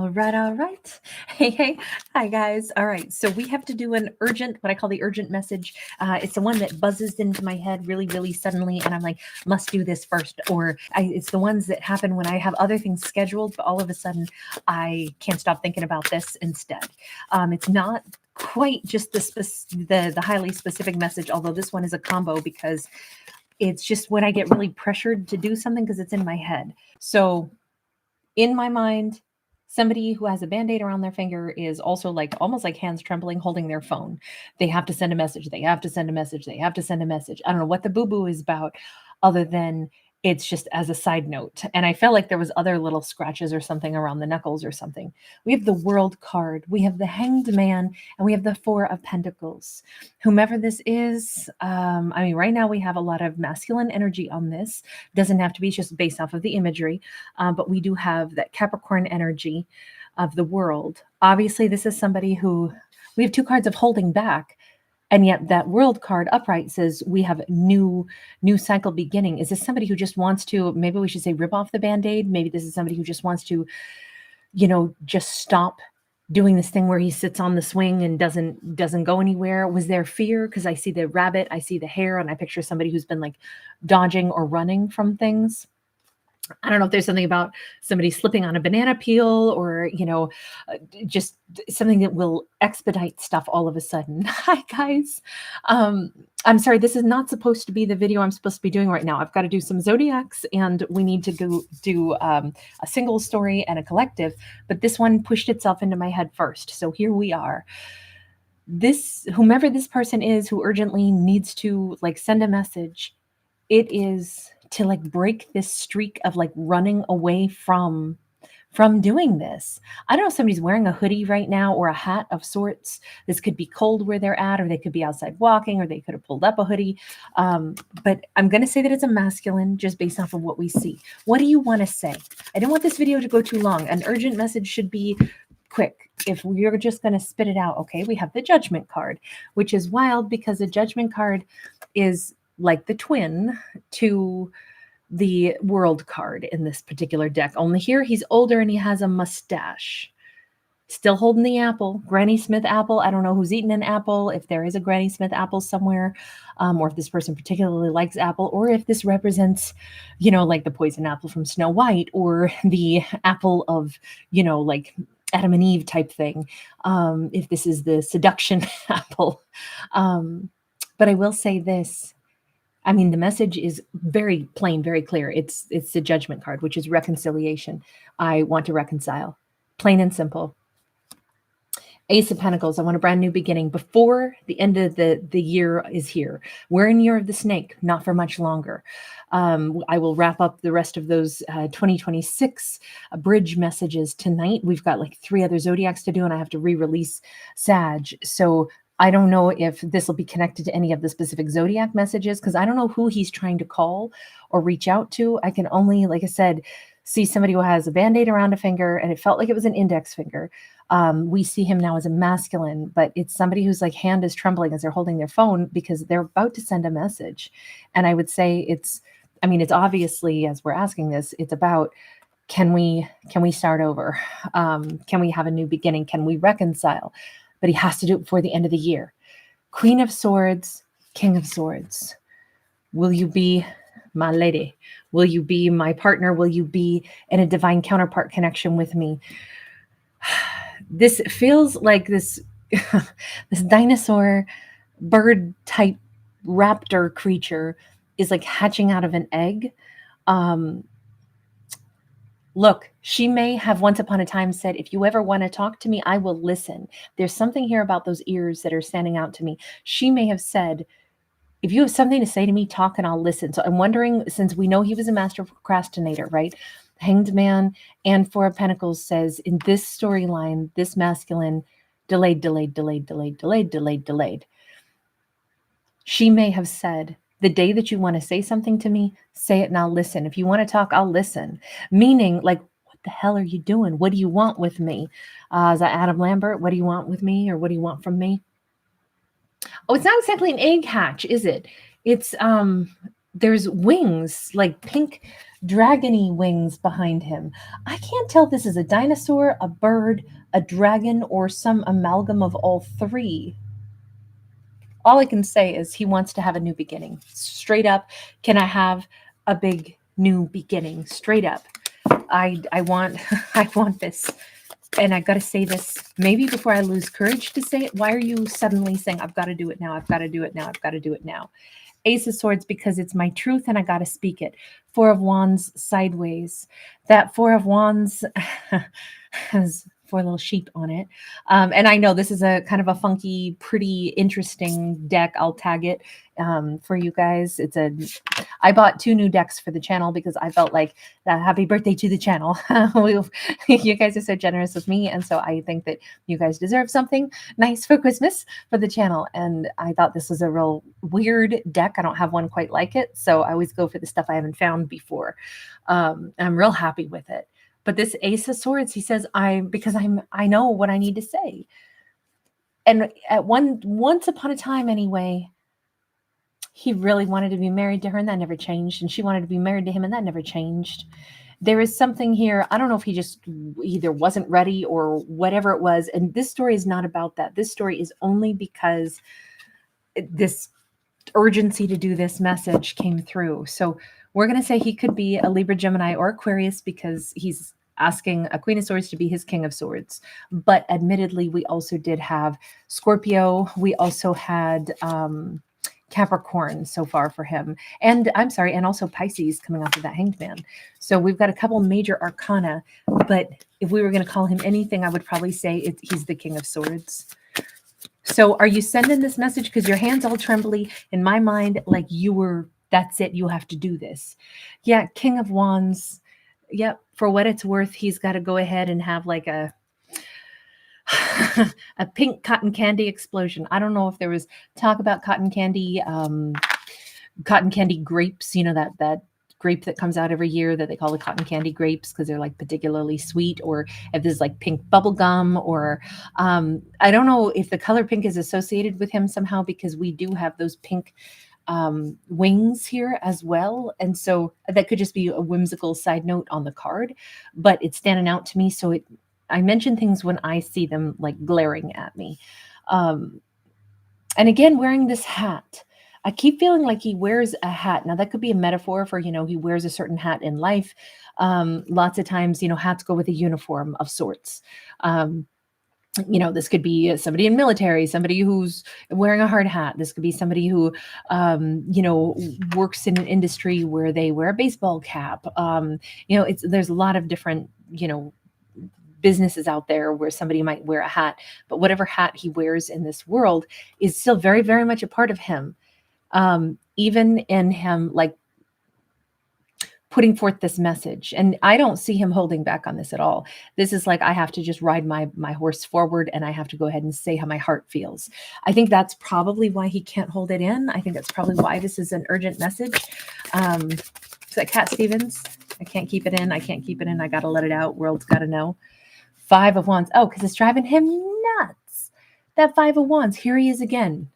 All right, all right. Hey, hey. Hi, guys. All right, so we have to do an urgent, what I call the urgent message. It's the one that buzzes into my head really, really suddenly, and I'm like, must do this first. It's the ones that happen when I have other things scheduled, but all of a sudden I can't stop thinking about this instead. It's not quite just the highly specific message, although this one is a combo because it's just when I get really pressured to do something because it's in my head. So in my mind, somebody who has a band-aid around their finger is also like almost like hands trembling holding their phone. They have to send a message. They have to send a message. They have to send a message. I don't know what the boo-boo is about other than it's just as a side note. And I felt like there was other little scratches or something around the knuckles or something. We have the World card. We have the Hanged Man, and we have the Four of Pentacles. Whomever this is, right now we have a lot of masculine energy on this. Doesn't have to be just based off of the imagery, but we do have that Capricorn energy of the World. Obviously, this is somebody who we have two cards of holding back. And yet that World card upright says we have new cycle beginning. Is this somebody who just wants to, maybe we should say rip off the Band-Aid? Maybe this is somebody who just wants to, just stop doing this thing where he sits on the swing and doesn't go anywhere. Was there fear? Because I see the rabbit, I see the hare, and I picture somebody who's been like dodging or running from things. I don't know if there's something about somebody slipping on a banana peel or, just something that will expedite stuff all of a sudden. Hi, guys. I'm sorry, this is not supposed to be the video I'm supposed to be doing right now. I've got to do some zodiacs and we need to go do a single story and a collective, but this one pushed itself into my head first. So here we are. Whomever this person is who urgently needs to send a message, it is to break this streak of running away from doing this. I don't know if somebody's wearing a hoodie right now or a hat of sorts. This could be cold where they're at, or they could be outside walking, or they could have pulled up a hoodie. But I'm going to say that it's a masculine just based off of what we see. What do you want to say? I don't want this video to go too long. An urgent message should be quick. If we're just going to spit it out, okay, we have the Judgment card, which is wild because the Judgment card is like the twin to the World card in this particular deck. Only here he's older and he has a mustache. Still holding the apple, Granny Smith apple. I don't know who's eating an apple, if there is a Granny Smith apple somewhere, or if this person particularly likes apple, or if this represents, like the poison apple from Snow White, or the apple of, Adam and Eve type thing. If this is the seduction apple. But I will say this. The message is very plain, very clear. It's the Judgment card, which is reconciliation. I want to reconcile. Plain and simple. Ace of Pentacles. I want a brand new beginning before the end of the year is here. We're in Year of the Snake, not for much longer. I will wrap up the rest of those 2026 bridge messages tonight. We've got 3 other zodiacs to do, and I have to re-release Sag. So I don't know if this will be connected to any of the specific zodiac messages because I don't know who he's trying to call or reach out to. I can only, like I said, see somebody who has a Band-Aid around a finger, and it felt like it was an index finger. We see him now as a masculine, but it's somebody whose hand is trembling as they're holding their phone because they're about to send a message. And I would say it's obviously, as we're asking this, it's about, can we start over? Can we have a new beginning? Can we reconcile? But he has to do it before the end of the year. Queen of Swords, King of Swords. Will you be my lady? Will you be my partner? Will you be in a divine counterpart connection with me? This feels like this dinosaur bird type raptor creature is hatching out of an egg. Look, she may have once upon a time said, if you ever want to talk to me, I will listen. There's something here about those ears that are standing out to me. She may have said, if you have something to say to me, talk and I'll listen. So I'm wondering, since we know he was a master procrastinator, right? Hanged Man and Four of Pentacles says in this storyline, this masculine delayed. She may have said, the day that you want to say something to me, say it and I'll listen. If you want to talk, I'll listen. Meaning, what the hell are you doing? What do you want with me? Is that Adam Lambert? What do you want with me? Or what do you want from me? Oh, it's not exactly an egg hatch, is it? It's there's wings, like pink dragony wings behind him. I can't tell if this is a dinosaur, a bird, a dragon, or some amalgam of all three. All I can say is he wants to have a new beginning. Straight up, can I have a big new beginning? Straight up. I want I want this. And I got to say this maybe before I lose courage to say it. Why are you suddenly saying I've got to do it now? I've got to do it now. I've got to do it now. Ace of Swords, because it's my truth and I got to speak it. Four of Wands sideways. That Four of Wands has four little sheep on it. And I know this is a kind of a funky, pretty interesting deck. I'll tag it for you guys. I bought 2 new decks for the channel because I felt like happy birthday to the channel. You guys are so generous with me. And so I think that you guys deserve something nice for Christmas for the channel. And I thought this was a real weird deck. I don't have one quite like it. So I always go for the stuff I haven't found before. I'm real happy with it. But this Ace of Swords, he says, I know what I need to say. And once upon a time anyway, he really wanted to be married to her and that never changed. And she wanted to be married to him and that never changed. There is something here. I don't know if he just either wasn't ready or whatever it was. And this story is not about that. This story is only because this urgency to do this message came through. So we're going to say he could be a Libra, Gemini, or Aquarius because he's asking a Queen of Swords to be his King of Swords. But admittedly, we also did have Scorpio. We also had Capricorn so far for him. And I'm sorry, and also Pisces coming off of that Hanged Man. So we've got a couple major arcana. But if we were going to call him anything, I would probably say he's the King of Swords. So are you sending this message? Because your hand's all trembly. In my mind, like that's it. You have to do this. Yeah, King of Wands. Yep. For what it's worth, he's got to go ahead and have like a pink cotton candy explosion. I don't know if there was talk about cotton candy grapes, that grape that comes out every year that they call the cotton candy grapes because they're like particularly sweet, or if there's like pink bubble gum, or I don't know if the color pink is associated with him somehow because we do have those pink wings here as well. And so that could just be a whimsical side note on the card, but it's standing out to me. So I mention things when I see them like glaring at me. And again, wearing this hat. I keep feeling like he wears a hat. Now that could be a metaphor for, he wears a certain hat in life. Lots of times, hats go with a uniform of sorts. This could be somebody in military, somebody who's wearing a hard hat. This could be somebody who, works in an industry where they wear a baseball cap. There's a lot of different, businesses out there where somebody might wear a hat, but whatever hat he wears in this world is still very, very much a part of him. Even in him, like putting forth this message. And I don't see him holding back on this at all. This is like, I have to just ride my horse forward and I have to go ahead and say how my heart feels. I think that's probably why he can't hold it in. I think that's probably why this is an urgent message. Is that Cat Stevens? I can't keep it in. I can't keep it in. I got to let it out. World's got to know. 5 of Wands. Oh, because it's driving him nuts. That 5 of Wands. Here he is again.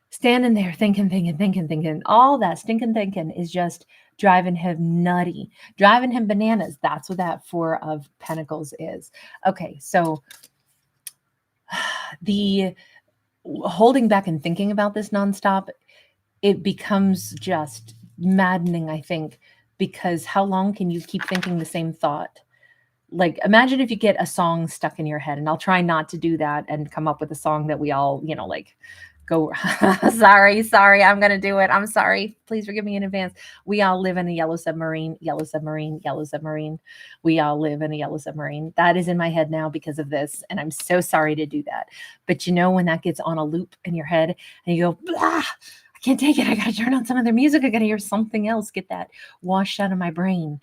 Standing there thinking. All that stinking thinking is just driving him nutty, driving him bananas. That's what that 4 of Pentacles is. Okay, so the holding back and thinking about this nonstop, it becomes just maddening, I think, because how long can you keep thinking the same thought? Like, imagine if you get a song stuck in your head, and I'll try not to do that and come up with a song that we all, go, sorry, I'm going to do it. I'm sorry. Please forgive me in advance. We all live in a yellow submarine. We all live in a yellow submarine. That is in my head now because of this. And I'm so sorry to do that. But when that gets on a loop in your head and you go, blah, I can't take it. I got to turn on some other music. I got to hear something else. Get that washed out of my brain.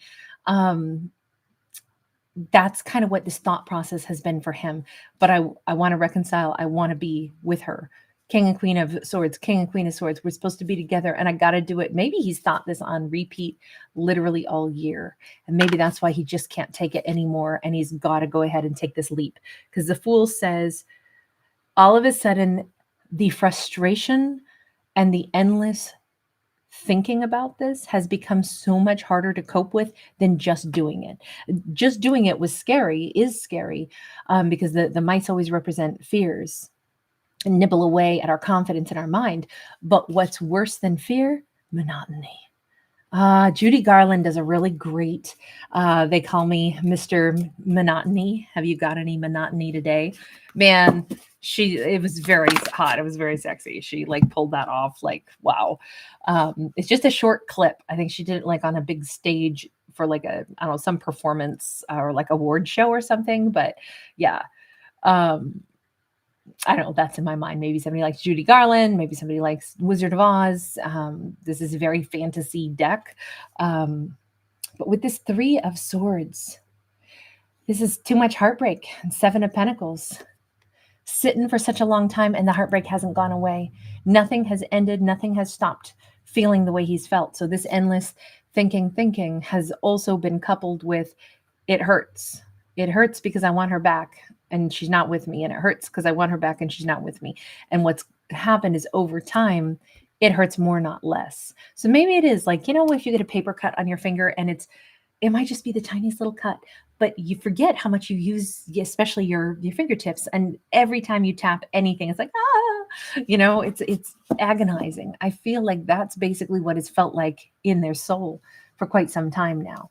That's kind of what this thought process has been for him. But I want to reconcile. I want to be with her. King and Queen of Swords, King and Queen of Swords. We're supposed to be together and I got to do it. Maybe he's thought this on repeat literally all year. And maybe that's why he just can't take it anymore. And he's got to go ahead and take this leap. Because the Fool says, all of a sudden, the frustration and the endless thinking about this has become so much harder to cope with than just doing it. Just doing it was scary, is scary, because the mice always represent fears and nibble away at our confidence in our mind. But what's worse than fear? Monotony. Judy Garland does a really great, they call me Mr. Monotony. Have you got any monotony today? Man, it was very hot. It was very sexy. She like pulled that off. Like, wow. It's just a short clip. I think she did it like on a big stage for like I don't know, some performance or like award show or something. But yeah. I don't know, that's in my mind. Maybe somebody likes Judy Garland, maybe somebody likes Wizard of Oz. This is a very fantasy deck. But with this Three of Swords, this is too much heartbreak. And Seven of Pentacles, sitting for such a long time and the heartbreak hasn't gone away. Nothing has ended. Nothing has stopped feeling the way he's felt. So this endless thinking has also been coupled with it hurts. It hurts because I want her back and she's not with me. And it hurts because I want her back and she's not with me. And what's happened is over time, it hurts more, not less. So maybe it is like, if you get a paper cut on your finger and it might just be the tiniest little cut, but you forget how much you use, especially your fingertips. And every time you tap anything, it's like, it's agonizing. I feel like that's basically what it's felt like in their soul for quite some time now,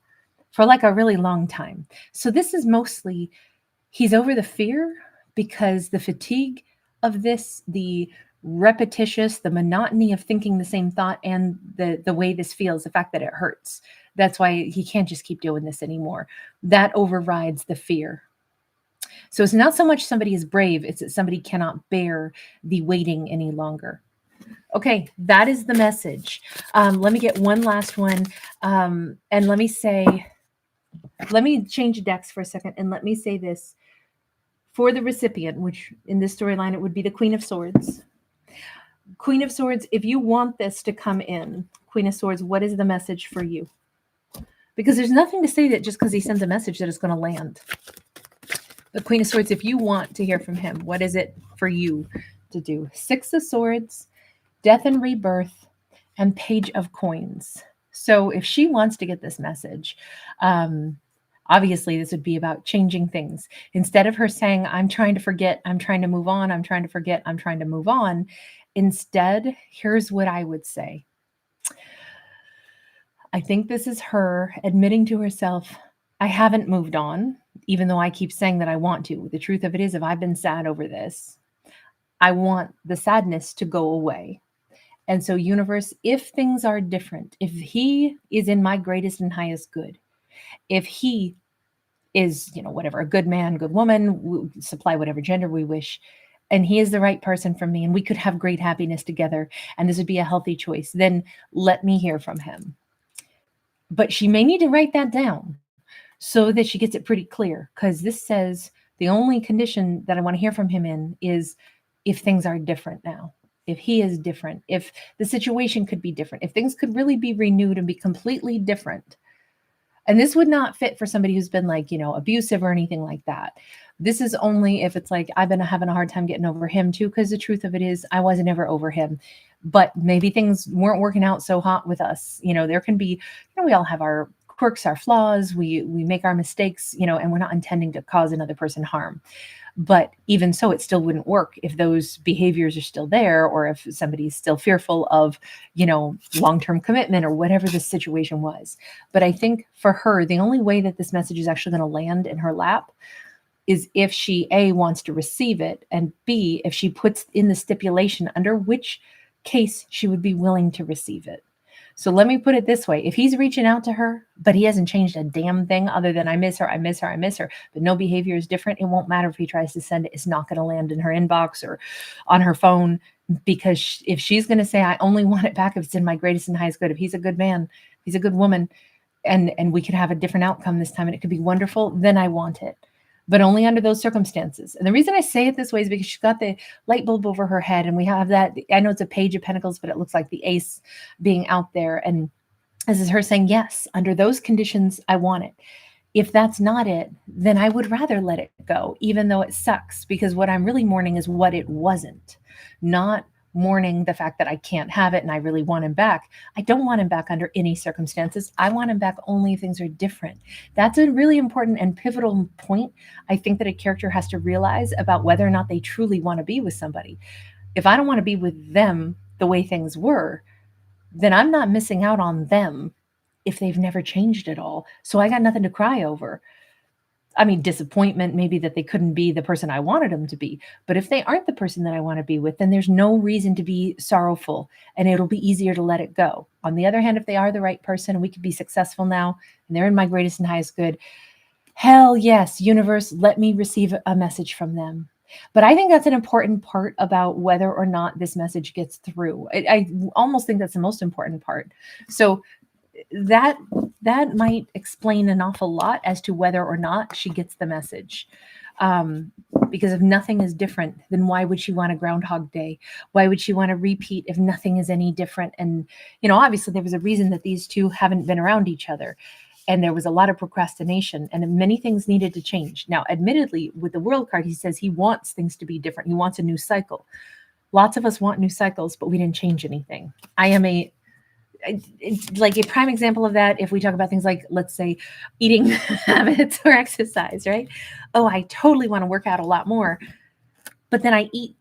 for like a really long time. So this is mostly, he's over the fear because the fatigue of this, the repetitious, the monotony of thinking the same thought, and the way this feels, the fact that it hurts. That's why he can't just keep doing this anymore. That overrides the fear. So it's not so much somebody is brave, it's that somebody cannot bear the waiting any longer. Okay, that is the message. Let me get one last one. And let me change decks for a second and let me say this. For the recipient, which in this storyline, it would be the Queen of Swords. Queen of Swords, if you want this to come in, Queen of Swords, what is the message for you? Because there's nothing to say that just because he sends a message that it's going to land. The Queen of Swords, if you want to hear from him, what is it for you to do? Six of Swords, Death and Rebirth, and Page of Coins. So if she wants to get this message, obviously this would be about changing things. Instead of her saying, I'm trying to forget, I'm trying to move on, I'm trying to forget, I'm trying to move on. Instead, here's what I would say. I think this is her admitting to herself, I haven't moved on, even though I keep saying that I want to. The truth of it is, if I've been sad over this, I want the sadness to go away. And so, universe, if things are different, if he is in my greatest and highest good, if he is, whatever, a good man, good woman, we'll supply whatever gender we wish, and he is the right person for me, and we could have great happiness together, and this would be a healthy choice, then let me hear from him. But she may need to write that down so that she gets it pretty clear, because this says the only condition that I want to hear from him in is if things are different now, if he is different, if the situation could be different, if things could really be renewed and be completely different. And this would not fit for somebody who's been like, abusive or anything like that. This is only if it's like, I've been having a hard time getting over him too, because the truth of it is I wasn't ever over him. But maybe things weren't working out so hot with us. There can be, we all have our quirks, our flaws, we make our mistakes, and we're not intending to cause another person harm. But even so, it still wouldn't work if those behaviors are still there, or if somebody's still fearful of, long-term commitment or whatever the situation was. But I think for her, the only way that this message is actually going to land in her lap is if she, A, wants to receive it, and B, if she puts in the stipulation under which case she would be willing to receive it. So let me put it this way. If he's reaching out to her, but he hasn't changed a damn thing other than I miss her, but no behavior is different, it won't matter if he tries to send it. It's not going to land in her inbox or on her phone, because if she's going to say, I only want it back if it's in my greatest and highest good, if he's a good man, if he's a good woman, and we could have a different outcome this time and it could be wonderful, then I want it. But only under those circumstances. And the reason I say it this way is because she's got the light bulb over her head, and we have that, I know it's a Page of Pentacles, but it looks like the ace being out there. And this is her saying, yes, under those conditions, I want it. If that's not it, then I would rather let it go, even though it sucks, because what I'm really mourning is what it wasn't, not mourning the fact that I can't have it and I really want him back. I don't want him back under any circumstances. I want him back only if things are different. That's a really important and pivotal point I think that a character has to realize about whether or not they truly want to be with somebody. If I don't want to be with them the way things were, then I'm not missing out on them if they've never changed at all. So I got nothing to cry over. I mean, disappointment, maybe that they couldn't be the person I wanted them to be. But if they aren't the person that I want to be with, then there's no reason to be sorrowful and it'll be easier to let it go. On the other hand, if they are the right person and we could be successful now and they're in my greatest and highest good, hell yes, universe, let me receive a message from them. But I think that's an important part about whether or not this message gets through. I almost think that's the most important part. So that might explain an awful lot as to whether or not she gets the message. Because if nothing is different, then why would she want a Groundhog Day? Why would she want to repeat if nothing is any different? And, obviously there was a reason that these two haven't been around each other. And there was a lot of procrastination and many things needed to change. Now, admittedly, with the World card, he says he wants things to be different. He wants a new cycle. Lots of us want new cycles, but we didn't change anything. I am a prime example of that. If we talk about things like, let's say, eating habits or exercise, right? Oh, I totally want to work out a lot more, but then I eat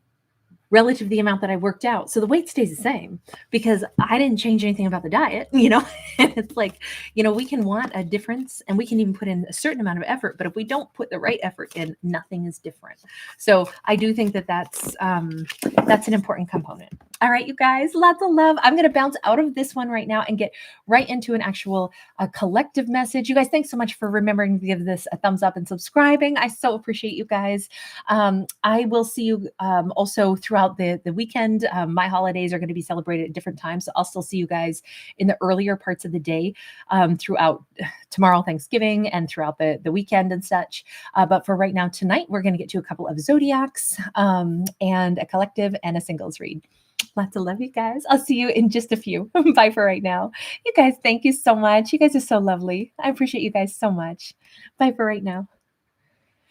relative to the amount that I worked out. So the weight stays the same because I didn't change anything about the diet, and it's like, we can want a difference and we can even put in a certain amount of effort, but if we don't put the right effort in, nothing is different. So I do think that that's an important component. All right, you guys, lots of love. I'm going to bounce out of this one right now and get right into an actual collective message. You guys, thanks so much for remembering to give this a thumbs up and subscribing. I so appreciate you guys. I will see you also throughout the weekend. My holidays are going to be celebrated at different times, so I'll still see you guys in the earlier parts of the day throughout tomorrow, Thanksgiving, and throughout the weekend and such. But for right now, tonight, we're going to get to a couple of zodiacs and a collective and a singles read. Lots of love, you guys. I'll see you in just a few. Bye for right now. You guys, thank you so much. You guys are so lovely. I appreciate you guys so much. Bye for right now.